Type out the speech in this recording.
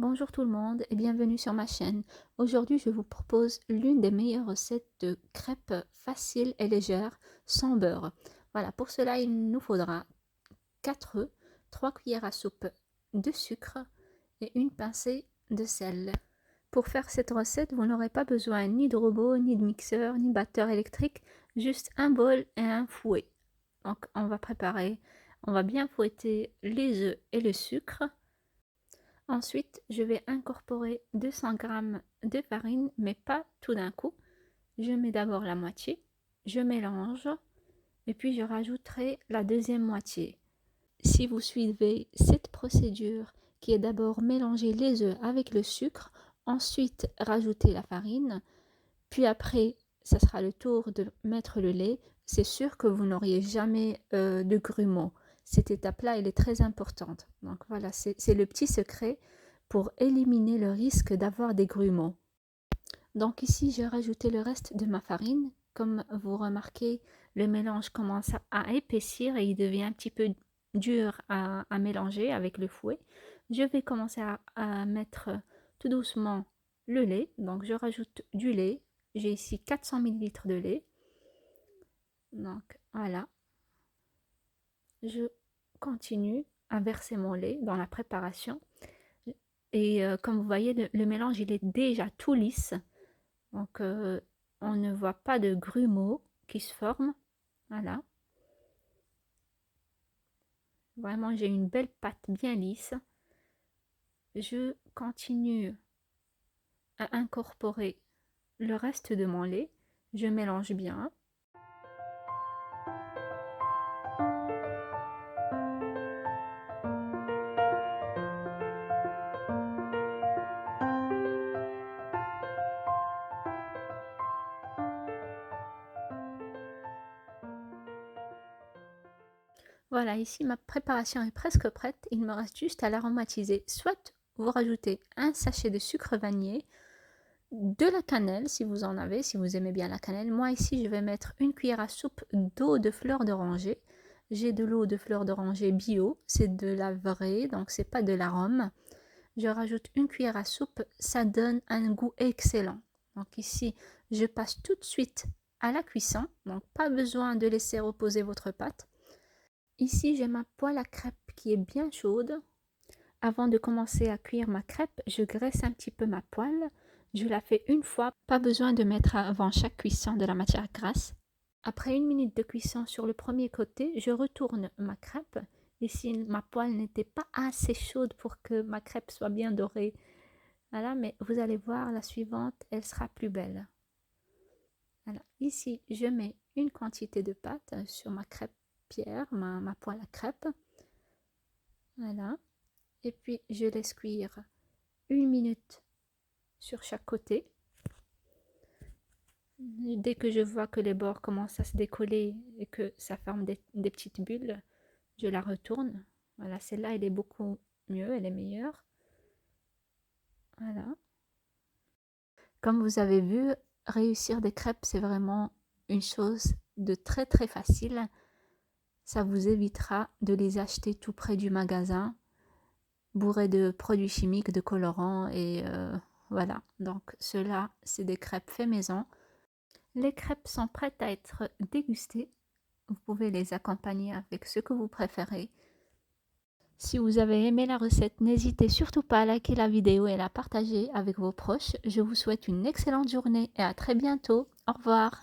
Bonjour tout le monde et bienvenue sur ma chaîne. Aujourd'hui, je vous propose l'une des meilleures recettes de crêpes faciles et légères sans beurre. Voilà, pour cela, il nous faudra 4 œufs, 3 cuillères à soupe de sucre et une pincée de sel. Pour faire cette recette, vous n'aurez pas besoin ni de robot, ni de mixeur, ni batteur électrique, juste un bol et un fouet. Donc, on va bien fouetter les œufs et le sucre. Ensuite, je vais incorporer 200 g de farine, mais pas tout d'un coup. Je mets d'abord la moitié, je mélange, et puis je rajouterai la deuxième moitié. Si vous suivez cette procédure, qui est d'abord mélanger les œufs avec le sucre, ensuite rajouter la farine, puis après, ça sera le tour de mettre le lait, c'est sûr que vous n'auriez jamais de grumeaux. Cette étape-là, elle est très importante. Donc voilà, c'est le petit secret pour éliminer le risque d'avoir des grumeaux. Donc ici, j'ai rajouté le reste de ma farine. Comme vous remarquez, le mélange commence à épaissir et il devient un petit peu dur à mélanger avec le fouet. Je vais commencer à mettre tout doucement le lait. Donc je rajoute du lait. J'ai ici 400 ml de lait. Donc voilà. Je continue à verser mon lait dans la préparation. Et comme vous voyez, le mélange il est déjà tout lisse. Donc on ne voit pas de grumeaux qui se forment. Voilà. Vraiment, j'ai une belle pâte bien lisse. Je continue à incorporer le reste de mon lait. Je mélange bien. Voilà, ici ma préparation est presque prête. Il me reste juste à l'aromatiser. Soit vous rajoutez un sachet de sucre vanillé, de la cannelle si vous en avez, si vous aimez bien la cannelle. Moi ici je vais mettre une cuillère à soupe d'eau de fleur d'oranger. J'ai de l'eau de fleur d'oranger bio, c'est de la vraie, donc c'est pas de l'arôme. Je rajoute une cuillère à soupe, ça donne un goût excellent. Donc ici je passe tout de suite à la cuisson, donc pas besoin de laisser reposer votre pâte. Ici j'ai ma poêle à crêpes qui est bien chaude. Avant de commencer à cuire ma crêpe, je graisse un petit peu ma poêle. Je la fais une fois, pas besoin de mettre avant chaque cuisson de la matière grasse. Après 1 minute de cuisson sur le premier côté, je retourne ma crêpe. Ici, ma poêle n'était pas assez chaude pour que ma crêpe soit bien dorée. Voilà, mais vous allez voir, la suivante, elle sera plus belle. Voilà. Ici, je mets une quantité de pâte sur ma crêpière, ma poêle à crêpes. Voilà. Et puis, je laisse cuire 1 minute sur chaque côté. Dès que je vois que les bords commencent à se décoller et que ça forme des petites bulles, je la retourne. Voilà, celle-là, elle est beaucoup mieux, elle est meilleure. Voilà. Comme vous avez vu, réussir des crêpes, c'est vraiment une chose de très très facile. Ça vous évitera de les acheter tout près du magasin, bourrés de produits chimiques, de colorants et voilà. Donc cela, c'est des crêpes fait maison. Les crêpes sont prêtes à être dégustées. Vous pouvez les accompagner avec ce que vous préférez. Si vous avez aimé la recette, n'hésitez surtout pas à liker la vidéo et la partager avec vos proches. Je vous souhaite une excellente journée et à très bientôt. Au revoir.